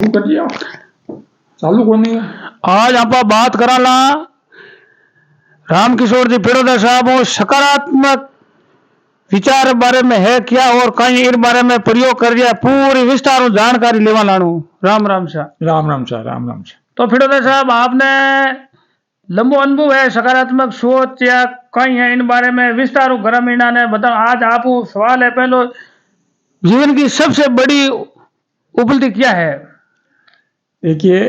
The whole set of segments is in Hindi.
करिए चालू कोनी। आज आप बात कराला रामकिशोर जी फिरोदा साहब वो सकारात्मक विचार बारे में है क्या और कहीं इन बारे में प्रयोग कर दिया पूरी विस्तार जानकारी लेवा लानू। राम राम साहब। राम राम शाह, राम राम शाह। तो फिरोदा साहब आपने लंबो अनुभव है सकारात्मक सोच या कहीं है इन बारे में विस्तार ग्रामीण ने बताओ। आज आप सवाल है पहले जीवन की सबसे बड़ी उपलब्धि क्या है? देखिए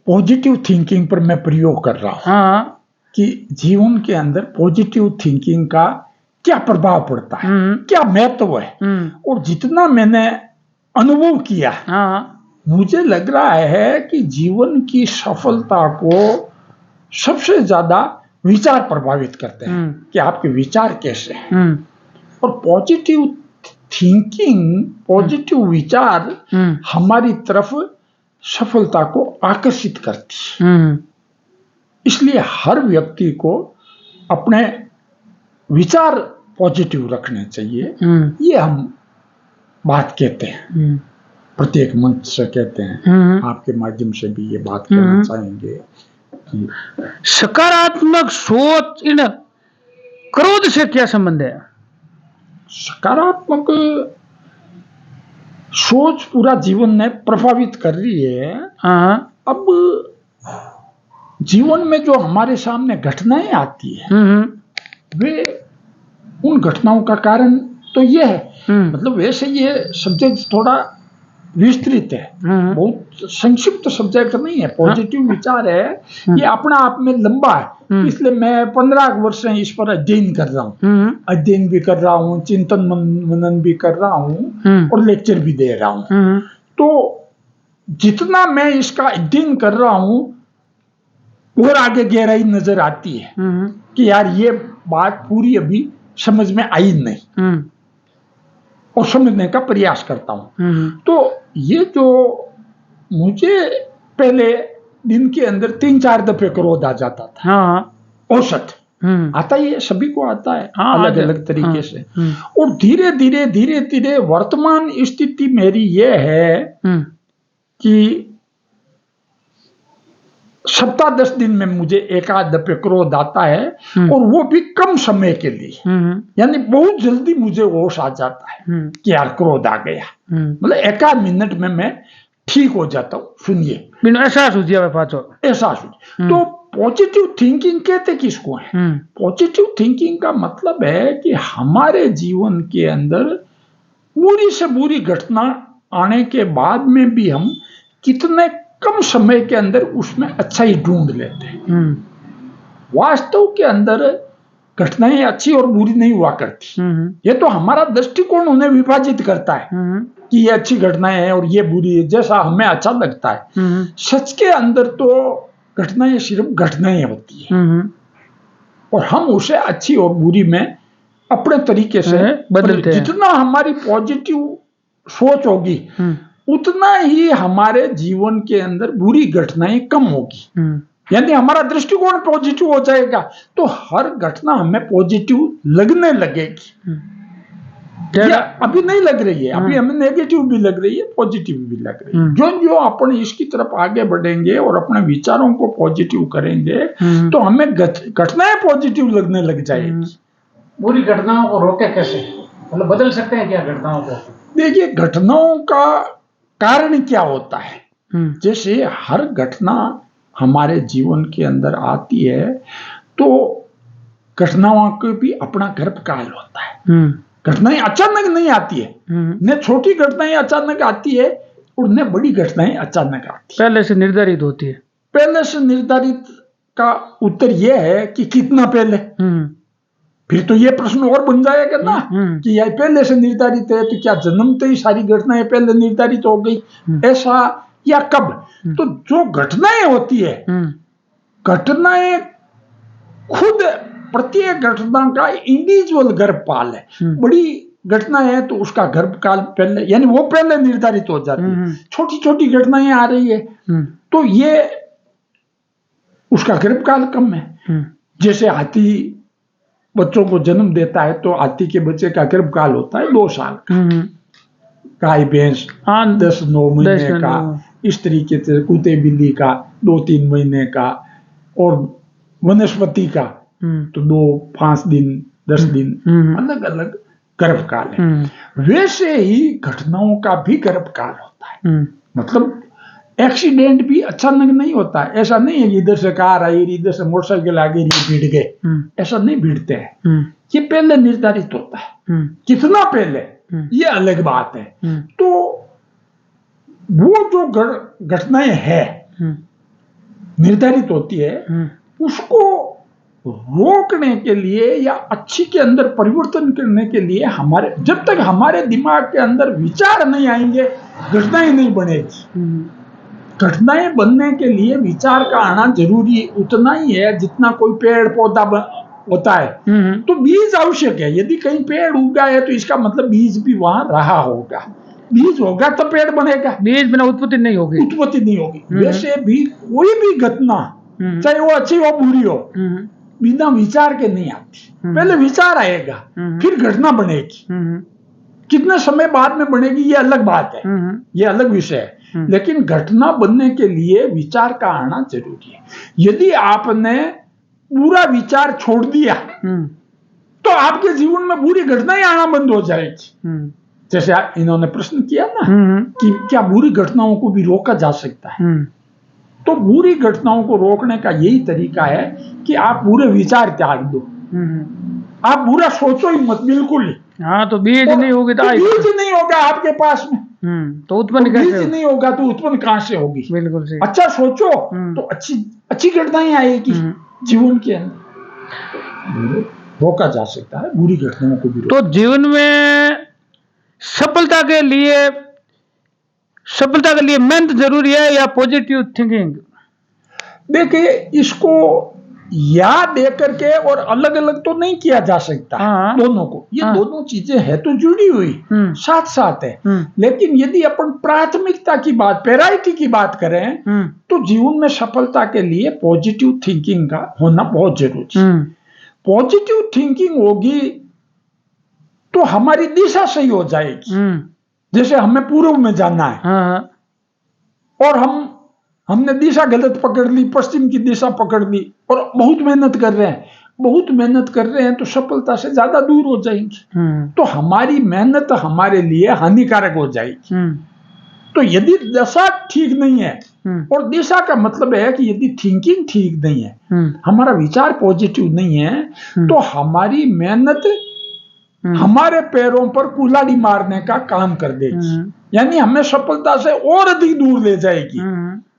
पॉजिटिव थिंकिंग पर मैं प्रयोग कर रहा हूँ। हाँ कि जीवन के अंदर पॉजिटिव थिंकिंग का क्या प्रभाव पड़ता है, क्या महत्व है। और जितना मैंने अनुभव किया, मुझे लग रहा है कि जीवन की सफलता को सबसे ज्यादा विचार प्रभावित करते हैं कि आपके विचार कैसे हैं। और पॉजिटिव थिंकिंग, पॉजिटिव विचार हमारी तरफ सफलता को आकर्षित करती है। इसलिए हर व्यक्ति को अपने विचार पॉजिटिव रखने चाहिए। ये हम बात कहते हैं, प्रत्येक मंच से कहते हैं, आपके माध्यम से भी ये बात कहना चाहेंगे कि सकारात्मक सोच इन क्रोध से क्या संबंध है? सकारात्मक सोच पूरा जीवन में प्रभावित कर रही है। अब जीवन में जो हमारे सामने घटनाएं आती है वे उन घटनाओं का कारण तो ये है, मतलब वैसे ये सब्जेक्ट थोड़ा विस्तृत है, बहुत संक्षिप्त सब्जेक्ट नहीं है। पॉजिटिव विचार है, ये अपना आप में लंबा है। इसलिए मैं 15 वर्ष से इस पर अध्ययन कर रहा हूँ, अध्ययन भी कर रहा हूँ, चिंतन मनन भी कर रहा हूँ और लेक्चर भी दे रहा हूँ। तो जितना मैं इसका अध्ययन कर रहा हूँ और आगे गहराई नजर आती है कि यार ये बात पूरी अभी समझ में आई नहीं, और समझने का प्रयास करता हूं। तो ये जो मुझे पहले दिन के अंदर 3-4 दफे क्रोध आ जाता था, औसत आता ही है, सभी को आता है अलग अलग तरीके से। और धीरे धीरे वर्तमान स्थिति मेरी ये है कि सप्ताह 10 दिन में मुझे 1-8 दफे क्रोध आता है, और वो भी कम समय के लिए। यानी बहुत जल्दी मुझे होश आ जाता है कि यार क्रोध आ गया, मतलब 1-8 मिनट में मैं ठीक हो जाता हूँ। सुनिए, एहसास हो जाए पाचो, एहसास हो। तो पॉजिटिव थिंकिंग कहते किसको है? पॉजिटिव थिंकिंग का मतलब है कि हमारे जीवन के अंदर बुरी से बुरी घटना आने के बाद में भी हम कितने कम समय के अंदर उसमें अच्छाई ढूंढ लेते हैं। वास्तव के अंदर घटनाएं अच्छी और बुरी नहीं हुआ करती। ये तो हमारा दृष्टिकोण उन्हें विभाजित करता है कि ये अच्छी घटनाएं हैं और ये बुरी है, जैसा हमें अच्छा लगता है। सच के अंदर तो घटनाएं सिर्फ घटनाएं होती है, और हम उसे अच्छी और बुरी में अपने तरीके से बदलते हैं। जितना हमारी पॉजिटिव सोच होगी उतना ही हमारे जीवन के अंदर बुरी घटनाएं कम होगी। यानी हमारा दृष्टिकोण पॉजिटिव हो जाएगा तो हर घटना हमें पॉजिटिव लगने लगेगी। या अभी नहीं लग रही है, अभी हमें नेगेटिव भी लग रही है, पॉजिटिव भी लग रही है। जो जो अपन इसकी तरफ आगे बढ़ेंगे और अपने विचारों को पॉजिटिव करेंगे तो हमें घटनाएं पॉजिटिव लगने लग जाएगी। बुरी घटनाओं को रोके कैसे, मतलब बदल सकते हैं क्या घटनाओं को? देखिए, घटनाओं का कारण क्या होता है? जैसे हर घटना हमारे जीवन के अंदर आती है तो घटनाओं का भी अपना गर्भकाल होता है। घटनाएं अचानक नहीं आती है, न छोटी घटनाएं अचानक आती है और न बड़ी घटनाएं अचानक आती है, पहले से निर्धारित होती है। पहले से निर्धारित का उत्तर यह है कि कितना पहले। फिर तो ये प्रश्न और बन जाएगा ना कि यह पहले से निर्धारित है तो क्या जन्मते ही सारी घटनाएं पहले निर्धारित हो गई, ऐसा या कब? तो जो घटनाएं होती है, घटनाएं खुद प्रत्येक घटना का इंडिविजुअल गर्भकाल है। बड़ी घटना है तो उसका गर्भकाल पहले, यानी वो पहले निर्धारित हो जाती है। छोटी छोटी घटनाएं आ रही है तो ये उसका गर्भकाल कम है। जैसे हाथी बच्चों को जन्म देता है तो हाथी के बच्चे का गर्भकाल होता है 2 साल का। गाय भैंस 10-9 महीने का, इस तरीके से कुत्ते बिल्ली का 2-3 महीने का, और वनस्पति का तो 2-5 दिन 10 दिन अलग अलग गर्भकाल है। वैसे ही घटनाओं का भी गर्भकाल होता है। मतलब एक्सीडेंट भी अचानक नहीं होता है। ऐसा नहीं है कि इधर से कार आई, इधर से मोटरसाइकिल आ गई, ये भिड़ गए, ऐसा नहीं भिड़ते हैं। ये पहले निर्धारित होता है। कितना पहले ये अलग बात है। तो वो जो घटनाएं है निर्धारित होती है, उसको रोकने के लिए या अच्छी के अंदर परिवर्तन करने के लिए हमारे, जब तक हमारे दिमाग के अंदर विचार नहीं आएंगे घटनाएं नहीं बनेगी। घटनाएं बनने के लिए विचार का आना जरूरी उतना ही है जितना कोई पेड़ पौधा होता है। तो बीज आवश्यक है। यदि कहीं पेड़ उगा है तो इसका मतलब बीज भी वहां रहा होगा। बीज होगा तो पेड़ बनेगा, बीज बिना उत्पत्ति नहीं होगी, उत्पत्ति नहीं होगी। वैसे भी कोई भी घटना चाहे वो अच्छी हो बुरी हो, बिना विचार के नहीं आती। पहले विचार आएगा, फिर घटना बनेगी। कितने समय बाद में बनेगी ये अलग बात है, ये अलग विषय है। लेकिन घटना बनने के लिए विचार का आना जरूरी है। यदि आपने पूरा विचार छोड़ दिया तो आपके जीवन में बुरी घटनाएं आना बंद हो जाएगी। जैसे इन्होंने प्रश्न किया ना कि क्या बुरी घटनाओं को भी रोका जा सकता है। तो बुरी घटनाओं को रोकने का यही तरीका है कि आप पूरे विचार त्याग दो। आप बुरा सोचो ही मत, बिल्कुल ही। हाँ, तो बीज नहीं होगी तो बीज नहीं होगा आपके पास में, तो उत्पन्न कैसे? बीज नहीं होगा तो उत्पन्न कहां से होगी? बिल्कुल सही। अच्छा सोचो तो अच्छी घटनाएं आएगी जीवन के अंदर। रोका जा सकता है बुरी घटनाओं को भी। तो जीवन में सफलता के लिए मेहनत जरूरी है या पॉजिटिव थिंकिंग? देखिए, इसको याद दे करके और अलग अलग तो नहीं किया जा सकता। दोनों को, ये दोनों चीजें है तो जुड़ी हुई साथ साथ है। लेकिन यदि अपन प्राथमिकता की बात, प्रायोरिटी की बात करें तो जीवन में सफलता के लिए पॉजिटिव थिंकिंग का होना बहुत जरूरी है। पॉजिटिव थिंकिंग होगी तो हमारी दिशा सही हो जाएगी। जैसे हमें पूर्व में जाना है और हमने दिशा गलत पकड़ ली, पश्चिम की दिशा पकड़ ली और बहुत मेहनत कर रहे हैं तो सफलता से ज्यादा दूर हो जाएंगे। तो हमारी मेहनत हमारे लिए हानिकारक हो जाएगी। तो यदि दशा ठीक नहीं है, और दिशा का मतलब है कि यदि थिंकिंग ठीक नहीं है, हमारा विचार पॉजिटिव नहीं है, तो हमारी मेहनत हमारे पैरों पर कुल्हाड़ी मारने का काम कर देगी, यानी हमें सफलता से और अधिक दूर ले जाएगी।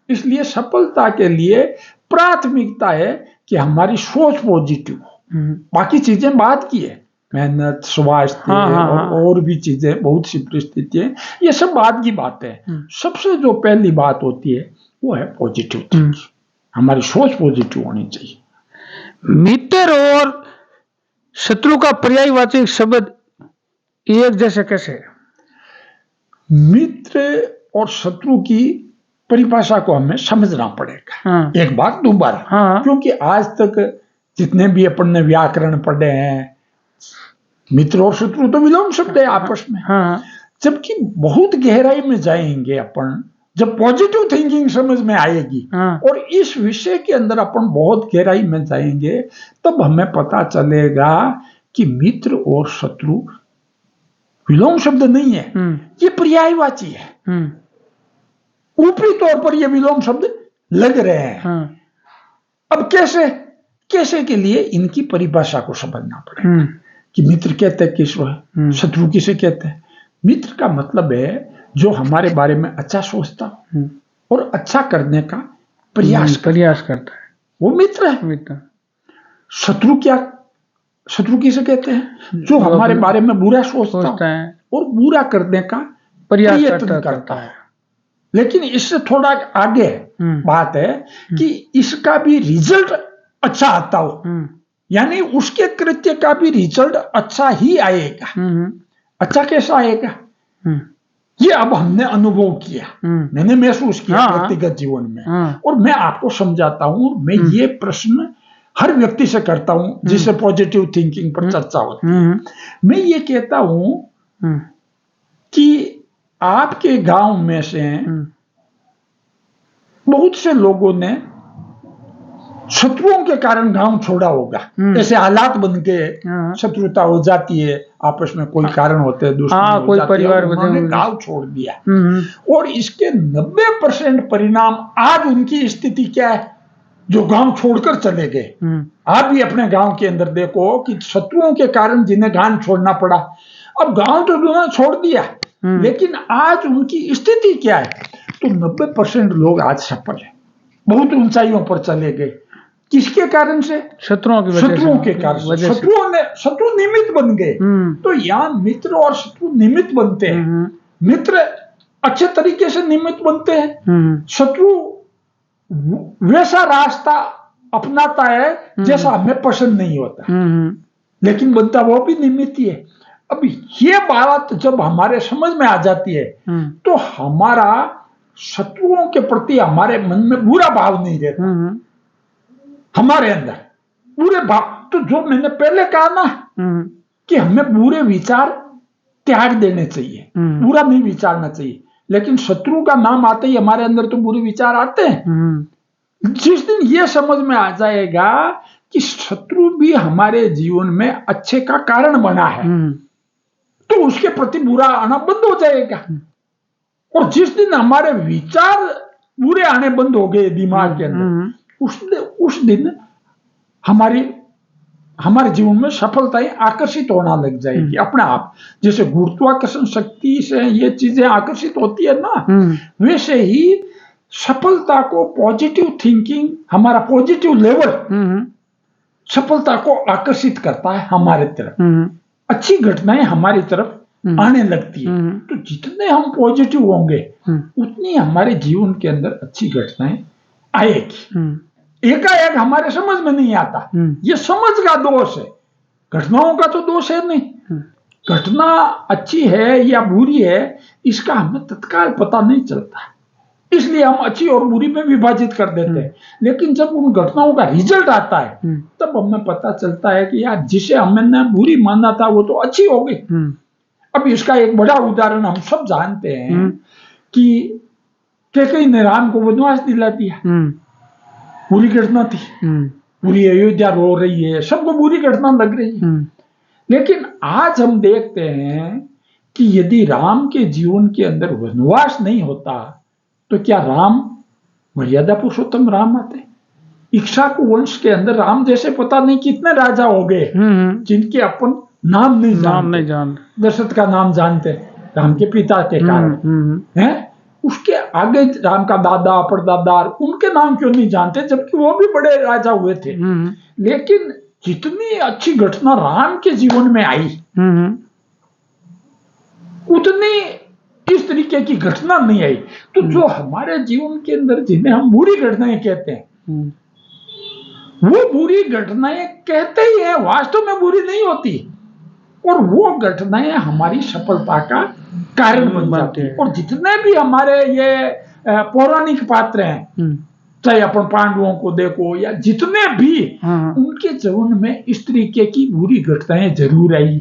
इसलिए सफलता के लिए प्राथमिकता है कि हमारी सोच पॉजिटिव हो। बाकी चीजें बात की है, मेहनत, स्वास्थ्य और भी चीजें, बहुत सी परिस्थितियां, ये सब बात की बातें हैं। सबसे जो पहली बात होती है वो है पॉजिटिव थिंकिंग। हमारी सोच पॉजिटिव होनी चाहिए। मित्र और शत्रु का पर्यायवाची शब्द एक जैसे कैसे? मित्र और शत्रु की परिभाषा को हमें समझना पड़ेगा। एक बार दोबारा, क्योंकि आज तक जितने भी अपन ने व्याकरण पढ़े हैं, मित्र और शत्रु तो विलोम शब्द है आपस में। जबकि बहुत गहराई में जाएंगे अपन, जब पॉजिटिव थिंकिंग समझ में आएगी और इस विषय के अंदर अपन बहुत गहराई में जाएंगे, तब हमें पता चलेगा कि मित्र और शत्रु विलोम शब्द नहीं है, ये पर्यायवाची है। ऊपरी तौर पर ये विलोम शब्द लग रहे हैं। अब कैसे के लिए इनकी परिभाषा को समझना पड़ेगा कि मित्र कहते हैं किसको है, शत्रु किसे कहते हैं। मित्र का मतलब है जो हमारे बारे में अच्छा सोचता और अच्छा करने का प्रयास करता है, वो मित्र है। शत्रु किसे कहते हैं? जो हमारे बारे में बुरा सोचता है और बुरा करने का प्रयत्न करता है। लेकिन इससे थोड़ा आगे बात है कि इसका भी रिजल्ट अच्छा आता हो, यानी उसके कृत्य का भी रिजल्ट अच्छा ही आएगा। अच्छा कैसा आएगा, ये अब हमने अनुभव किया, मैंने महसूस किया व्यक्तिगत जीवन में, और मैं आपको समझाता हूं। मैं ये प्रश्न हर व्यक्ति से करता हूं जिससे पॉजिटिव थिंकिंग पर चर्चा होती है। मैं ये कहता हूं कि आपके गांव में से बहुत से लोगों ने शत्रुओं के कारण गांव छोड़ा होगा। ऐसे हालात बन के शत्रुता हो जाती है, आपस में कोई कारण होते हैं, दुश्मनी हो कोई जाती है, परिवार उन्होंने गांव छोड़ दिया। और इसके 90% परिणाम आज उनकी स्थिति क्या है, जो गांव छोड़कर चले गए। आप भी अपने गांव के अंदर देखो कि शत्रुओं के कारण जिन्हें गांव छोड़ना पड़ा, अब गांव तो उन्होंने छोड़ दिया, लेकिन आज उनकी स्थिति क्या है, तो 90% लोग आज सफल है, बहुत ऊंचाइयों पर चले गए। किसके कारण से? शत्रुओं की वजह से, शत्रुओं के कारण से। शत्रु निमित्त बन गए। तो यहाँ मित्र और शत्रु निमित्त बनते हैं। मित्र अच्छे तरीके से निमित्त बनते हैं, शत्रु वैसा रास्ता अपनाता है जैसा हमें पसंद नहीं होता, लेकिन बनता वो भी निमित्त ही है। अब ये बात जब हमारे समझ में आ जाती है तो हमारा शत्रुओं के प्रति हमारे मन में बुरा भाव नहीं रहता। हमारे अंदर बुरे भाव, तो जो मैंने पहले कहा ना कि हमें बुरे विचार त्याग देने चाहिए, बुरा नहीं विचारना चाहिए, लेकिन शत्रु का नाम आते ही हमारे अंदर तो बुरे विचार आते हैं। जिस दिन ये समझ में आ जाएगा कि शत्रु भी हमारे जीवन में अच्छे का कारण बना है, तो उसके प्रति बुरा आना बंद हो जाएगा। और जिस दिन हमारे विचार बुरे आने बंद हो गए दिमाग के अंदर, उस दिन हमारे जीवन में सफलताएं आकर्षित होना लग जाएगी अपने आप। जैसे गुरुत्वाकर्षण शक्ति से ये चीजें आकर्षित होती है ना, वैसे ही सफलता को पॉजिटिव थिंकिंग, हमारा पॉजिटिव लेवल सफलता को आकर्षित करता है हमारे तरफ। अच्छी घटनाएं हमारी तरफ आने लगती है। तो जितने हम पॉजिटिव होंगे उतनी हमारे जीवन के अंदर अच्छी घटनाएं आएगी। एकाएक हमारे समझ में नहीं आता, ये समझ का दोष है, घटनाओं का तो दोष है नहीं। घटना अच्छी है या बुरी है इसका हमें तत्काल पता नहीं चलता, इसलिए हम अच्छी और बुरी में विभाजित कर देते हैं। लेकिन जब उन घटनाओं का रिजल्ट आता है तब हमें पता चलता है कि यार जिसे हमने बुरी माना था वो तो अच्छी हो गई। अब इसका एक बड़ा उदाहरण हम सब जानते हैं कि कैकेयी ने राम को वनवास दिला दिया, बुरी घटना थी। पूरी अयोध्या रो रही है, सबको बुरी घटना लग रही है। लेकिन आज हम देखते हैं कि यदि राम के जीवन के अंदर वनवास नहीं होता तो क्या राम मर्यादा पुरुषोत्तम राम आते? इक्ष्वाकु वंश के अंदर राम जैसे पता नहीं कितने राजा हो गए जिनके अपन नाम नहीं जानते। दशरथ का नाम जानते राम के पिता के कारण, हैं? उसके आगे राम का दादा परदादा उनके नाम क्यों नहीं जानते, जबकि वो भी बड़े राजा हुए थे। लेकिन जितनी अच्छी घटना राम के जीवन में आई उतनी इस तरीके की घटना नहीं आई। तो जो हमारे जीवन के अंदर जिन्हें हम बुरी घटनाएं कहते हैं, वो बुरी घटनाएं कहते ही हैं, वास्तव में बुरी नहीं होती, और वो घटनाएं हमारी सफलता का कारण बन जाती है। और जितने भी हमारे ये पौराणिक पात्र हैं, चाहे अपन पांडवों को देखो या जितने भी, उनके जीवन में इस तरीके की बुरी घटनाएं जरूर आई,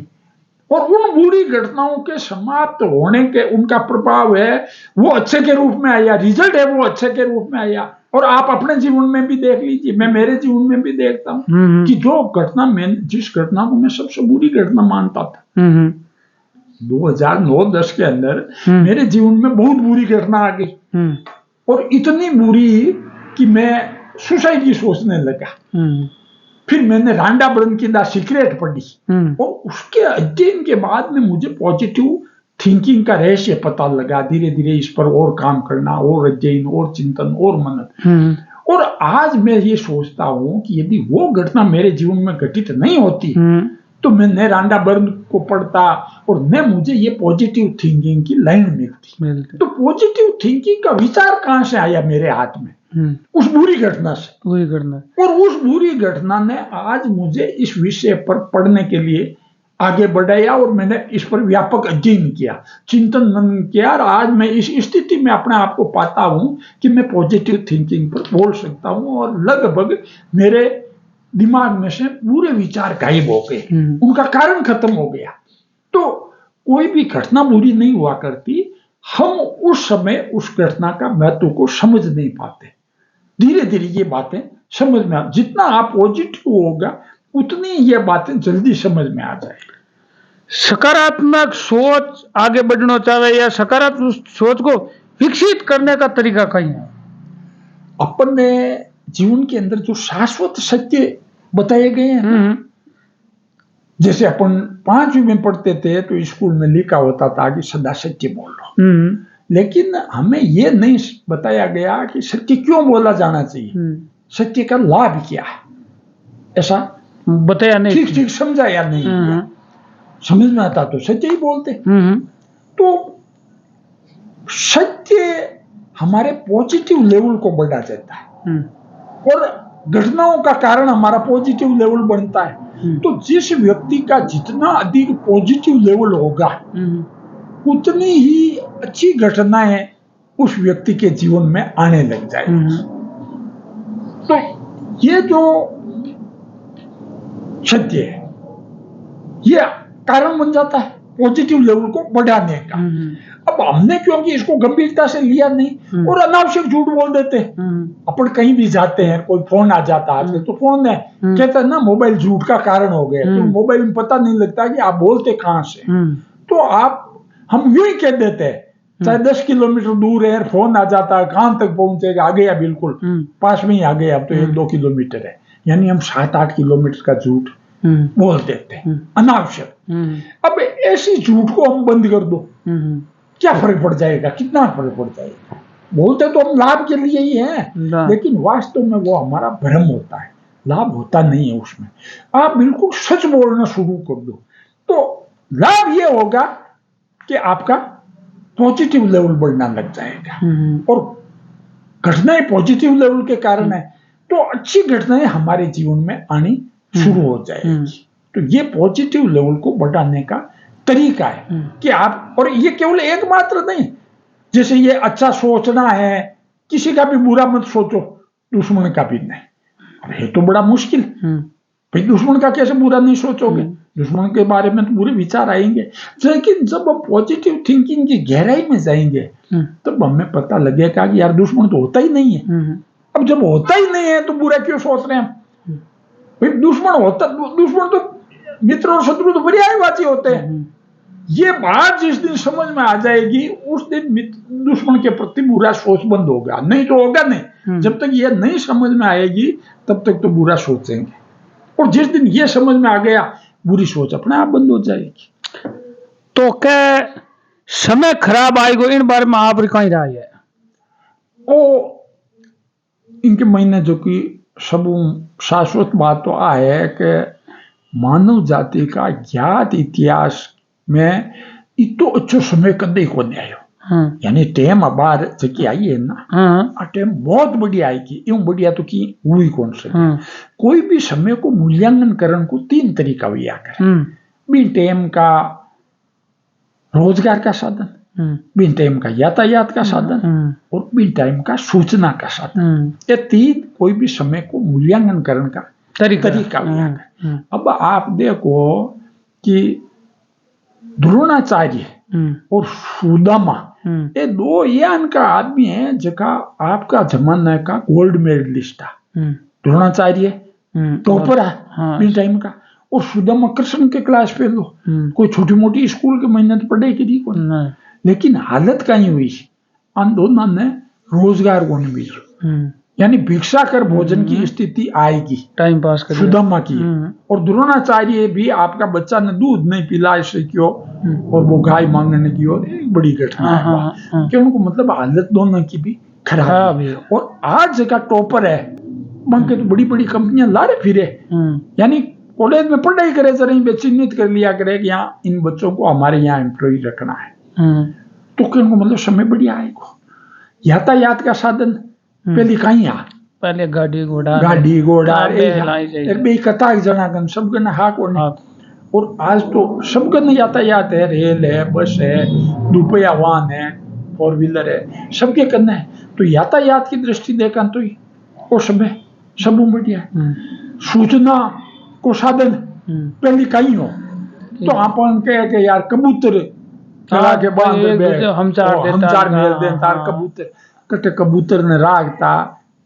और उन बुरी घटनाओं के समाप्त होने के उनका प्रभाव है वो अच्छे के रूप में आया, रिजल्ट है वो अच्छे के रूप में आया। और आप अपने जीवन में भी देख लीजिए, मैं मेरे जीवन में भी देखता हूं कि जो घटना जिस घटना को मैं सबसे बुरी घटना मानता था 2009-10 के अंदर मेरे जीवन में बहुत बुरी घटना आ गई, और इतनी बुरी कि मैं सुसाइड की सोचने लगा। फिर मैंने रांडा ब्रन की द सीक्रेट पढ़ी, और उसके अध्ययन के बाद में मुझे पॉजिटिव थिंकिंग का रहस्य पता लगा। धीरे धीरे इस पर और काम करना, और अध्ययन, और चिंतन, और मनन। और आज मैं ये सोचता हूं कि यदि वो घटना मेरे जीवन में घटित नहीं होती तो मैं न रांडा बर्न को पढ़ता और न मुझे ये पॉजिटिव थिंकिंग की लाइन मिलती। तो पॉजिटिव थिंकिंग का विचार कहां से आया मेरे हाथ में? उस बुरी घटना से। और उस बुरी घटना ने आज मुझे इस विषय पर पढ़ने के लिए आगे बढ़ाया, और मैंने इस पर व्यापक अध्ययन किया, चिंतन मनन किया, और आज मैं इस स्थिति में अपने आप को पाता हूं कि मैं पॉजिटिव थिंकिंग पर बोल सकता हूं, और लगभग मेरे दिमाग में से बुरे विचार गायब हो गए, उनका कारण खत्म हो गया। तो कोई भी घटना बुरी नहीं हुआ करती, हम उस समय उस घटना का महत्व को समझ नहीं पाते। धीरे धीरे ये बातें समझ में जितना आप पॉजिटिव होगा उतनी ये बातें जल्दी समझ में आ जाएगी। सकारात्मक सोच आगे बढ़ना चाहे या सकारात्मक सोच को विकसित करने का तरीका कहीं है? अपन ने जीवन के अंदर जो शाश्वत सत्य बताए गए हैं ना, जैसे अपन 5वीं में पढ़ते थे तो स्कूल में लिखा होता था कि सदा सत्य बोलो, लेकिन हमें यह नहीं बताया गया कि सत्य क्यों बोला जाना चाहिए, सत्य का लाभ क्या है, ऐसा बताया नहीं, ठीक समझाया नहीं। समझ में आता तो सत्य ही बोलते। तो सत्य हमारे पॉजिटिव लेवल को बढ़ा देता है और घटनाओं का कारण हमारा पॉजिटिव लेवल बनता है। तो जिस व्यक्ति का जितना अधिक पॉजिटिव लेवल होगा उतनी ही अच्छी घटनाएं उस व्यक्ति के जीवन में आने लग जाएगी। तो ये जो सत्य है ये कारण बन जाता है पॉजिटिव लेवल को बढ़ाने का। अब हमने क्योंकि इसको गंभीरता से लिया नहीं और अनावश्यक झूठ बोल देते हैं। अपन कहीं भी जाते हैं, कोई फोन आ जाता है तो फोन है कहता है ना मोबाइल झूठ का कारण हो गया, तो मोबाइल में पता नहीं लगता कि आप बोलते कहां से। तो हम यूं ही कह देते हैं, चाहे 10 किलोमीटर दूर है, फोन आ जाता है, कहां तक पहुंचेगा, आ गया, बिल्कुल पास में ही आ गया, अब तो 1-2 किलोमीटर है। यानी हम 7-8 किलोमीटर का झूठ बोल देते हैं अनावश्यक। अब ऐसी झूठ को हम बंद कर दो, क्या फर्क पड़ जाएगा, कितना फर्क पड़ जाएगा। बोलते तो हम लाभ के लिए ही हैं, लेकिन वास्तव में वो हमारा भ्रम होता है, लाभ होता नहीं है उसमें। आप बिल्कुल सच बोलना शुरू कर दो तो लाभ ये होगा कि आपका पॉजिटिव लेवल बढ़ना लग जाएगा और घटनाएं पॉजिटिव लेवल के कारण है तो अच्छी घटनाएं हमारे जीवन में आनी शुरू हो जाएगी। तो ये पॉजिटिव लेवल को बढ़ाने का तरीका है कि आप, और ये केवल एकमात्र नहीं, जैसे ये अच्छा सोचना है, किसी का भी बुरा मत सोचो, दुश्मन का भी नहीं। अब ये तो बड़ा मुश्किल, भाई दुश्मन का कैसे बुरा नहीं सोचोगे, दुश्मन के बारे में तो बुरे विचार आएंगे। लेकिन जब हम पॉजिटिव थिंकिंग की गहराई में जाएंगे तब हमें पता लगेगा कि यार दुश्मन तो होता ही नहीं है। अब जब होता ही नहीं है तो बुरा क्यों सोच रहे हैं हम? भाई दुश्मन तो मित्र और शत्रु तो पर्यायवाची होते हैं। ये बात जिस दिन समझ में आ जाएगी उस दिन दुश्मन के प्रति बुरा सोच बंद होगा, नहीं तो होगा नहीं। जब तक ये नहीं समझ में आएगी तब तक तो बुरा सोचेंगे, और जिस दिन ये समझ में आ गया बुरी सोच अपने आप बंद हो जाएगी। तो क्या समय खराब आएगा, इन बारे में आप कहीं राय है? ओ इनके महीने जो कि सब शाश्वत बात तो आ है कि मानव जाति का ज्ञात इतिहास में इतो अच्छो समय कदे को नहीं आयो। यानी टेम अबार जकी आई है ना, आ टेम बहुत बढ़िया आएगी, यूं बढ़िया तो की हुई कौन से। कोई भी समय को मूल्यांकन करने को 3 तरीका हुआ करे। बी टेम का रोजगार का साधन, बी टाइम का यातायात का साधन और बी टाइम का सूचना का साधन। ये 3 कोई भी समय को मूल्यांकन करने का तरीका हुआ। अब आप देखो कि द्रोणाचार्य और सुदामा ये 2 यान का आदमी है जगह आपका जमाना का गोल्ड मेडलिस्ट था। द्रोणाचार्य टॉपर है बी टाइम का, और सुदामा कृष्ण के क्लास फेलो। कोई छोटी मोटी स्कूल के महीने तो पढ़े की नहीं, लेकिन हालत कहीं हुई आंदोलन ने रोजगार को नहीं मिली, यानी भिक्षा कर भोजन की स्थिति आएगी, टाइम पास कर सुदामा की। और द्रोणाचार्य भी आपका बच्चा ने दूध नहीं पिला इससे क्यों, और वो गाय मांगने की और एक बड़ी घटना है कि उनको मतलब हालत दोनों की भी खराब है। और आज का टॉपर है, बाकी तो बड़ी बड़ी कंपनियां ला रहे फिरे, यानी कॉलेज में पढ़ाई करे जरा चिन्हित कर लिया करे कि यहाँ इन बच्चों को हमारे यहाँ एम्प्लॉय रखना है, तो उनको मतलब समय बढ़िया आएगा। यातायात का साधन पहले कहीं पहले गाड़ी घोड़ा कतार जनागन सबगन हाक और आज तो सबगन यातायात है, रेल है, बस है, दुपहिया वाहन है, 4 व्हीलर है, सबके करना है। तो यातायात की दृष्टि देखा तो वो समय सब बढ़िया है। सूचना को साधन पहले कहीं हो तो अपन कहे यार कबूतर चला के बांध हम चार मेल दे तार कबूतर कटे, कबूतर ने रागता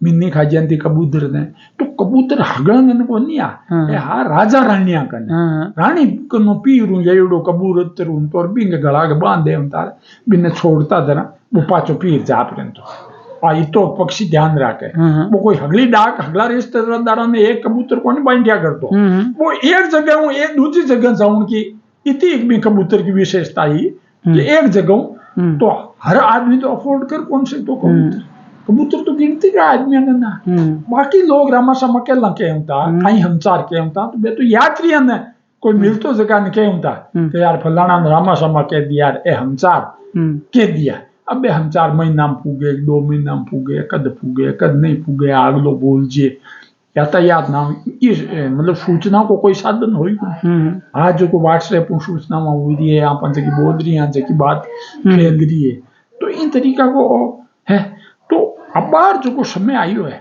मिन्नी खाजंती कबूतर ने तो कबूतर हगड़न को नहीं ए हा राजा रानिया कने रानी कनो पीरू जेड़ो कबूतर उन पर बिंग गला के बांधे उतार बिन छोड़ता दरा वो पाछो पीर जा परंतु आ तो पक्षी ध्यान रखे वो कोई हगली डाक हगला रिश्तेदारों ने एक कबूतर को नहीं बांधिया करतो वो एक जगह हूँ एक दूसरी जगह जाऊं की इतनी एक भी कबूतर की विशेषता ही कि एक जगह तो हर आदमी तो अफोर्ड कर कौन से तो कबूतर तो गिनती का आदमी है ना बाकी लोग रामा सामा के लंके होता कहीं हमचार के होता तो बे तो यात्री है कोई मिल तो जगह नहीं के होता कि यार फलाना रामा सामा कह दिया ए हमचार कह दिया अब हम 4 महीना में पूगे 2 महीना में पूगे कद नहीं पूगे अगलो बोल जे यातायात ना मतलब सूचना को कोई साधन हो आज जो व्हाट्सएप सूचना में हो रही है आप की बोल रही है की बात फैल रही है तो इन तरीका को है तो अब बार जो समय आयो है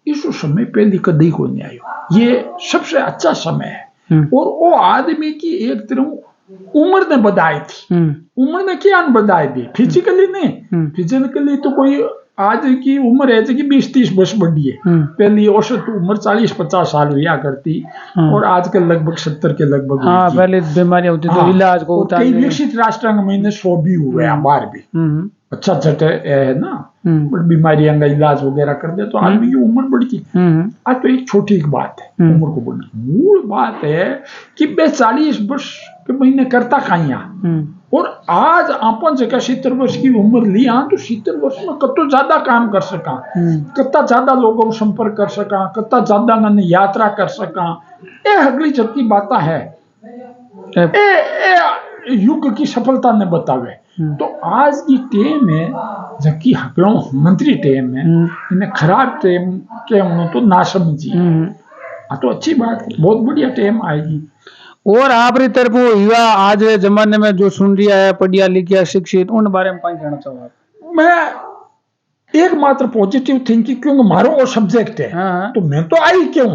इस समय पहले कदी को नहीं आयो ये सबसे अच्छा समय है और वो आदमी की एक तरह उम्र ने बधाई थी उम्र ने क्या बधाई दी फिजिकली नहीं फिजिकली तो कोई आज की उम्र है कि 20-30 वर्ष बढ़ी है पहली औसत उम्र 40-50 साल हुआ करती और आजकल लगभग 70 के लगभग पहले बीमारियां होती तो इलाज को कई विकसित राष्ट्र में 100 भी हुए बाहर भी अच्छा छठ है ना बट बीमारियां का इलाज वगैरह कर दे तो आदमी की उम्र बढ़ती आज तो एक छोटी बात है उम्र को बढ़ना मूल बात है कि मैं 40 वर्ष के महीने करता कहीं और आज अपन जगह 70 वर्ष की उम्र लिया तो 70 वर्ष में कतो ज्यादा काम कर सका कत्ता ज्यादा लोगों को संपर्क कर सका कत्ता ज्यादा मैंने यात्रा कर सका ये अगली जबकि बात है युग की सफलता ने बतावे तो आज की टेम है जबकि हकड़ों मंत्री टेम है इन्हें खराब टेम के तो ना समझी तो अच्छी बात बहुत बढ़िया टेम आएगी और आपरी तरफ युवा आज जमाने में जो सुन रिया है पढ़िया लिखिया शिक्षित उन बारे में कहना चाहूँ मैं एकमात्र पॉजिटिव थिंकिंग क्योंकि मारो वो सब्जेक्ट है तो मैं तो आई क्यों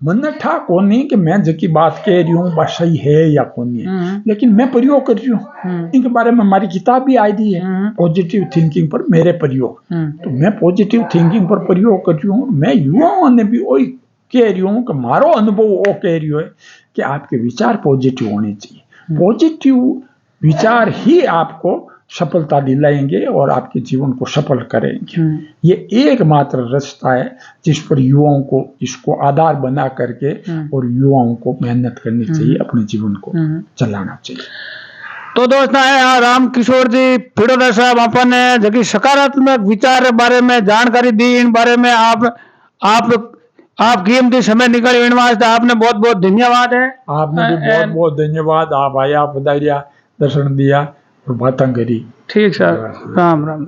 मन था कौन नहीं कि मैं जबकि बात कह रही हूँ बात सही है या कौन नहीं लेकिन मैं प्रयोग कर रही हूँ इनके बारे में हमारी किताब भी आई दी है पॉजिटिव थिंकिंग पर मेरे प्रयोग तो मैं पॉजिटिव थिंकिंग पर प्रयोग कर रही हूँ मैं युवाओं ने भी वही कह रही हूँ कि मारो अनुभव वो कह रही है कि आपके विचार पॉजिटिव होने चाहिए पॉजिटिव विचार ही आपको सफलता दिलाएंगे और आपके जीवन को सफल करेंगे ये एकमात्र रास्ता है जिस पर युवाओं को इसको आधार बना करके और युवाओं को मेहनत करनी चाहिए अपने जीवन को चलाना चाहिए तो दोस्त राम किशोर जी पिड़ोदा साहब अपन जो सकारात्मक विचार बारे में जानकारी दी इन बारे में आप कीमती समय निकाले इन वास्ते आपने बहुत बहुत धन्यवाद है आपने भी बहुत बहुत धन्यवाद आप आया पधारिया दर्शन दिया और बातें करी ठीक सर राम राम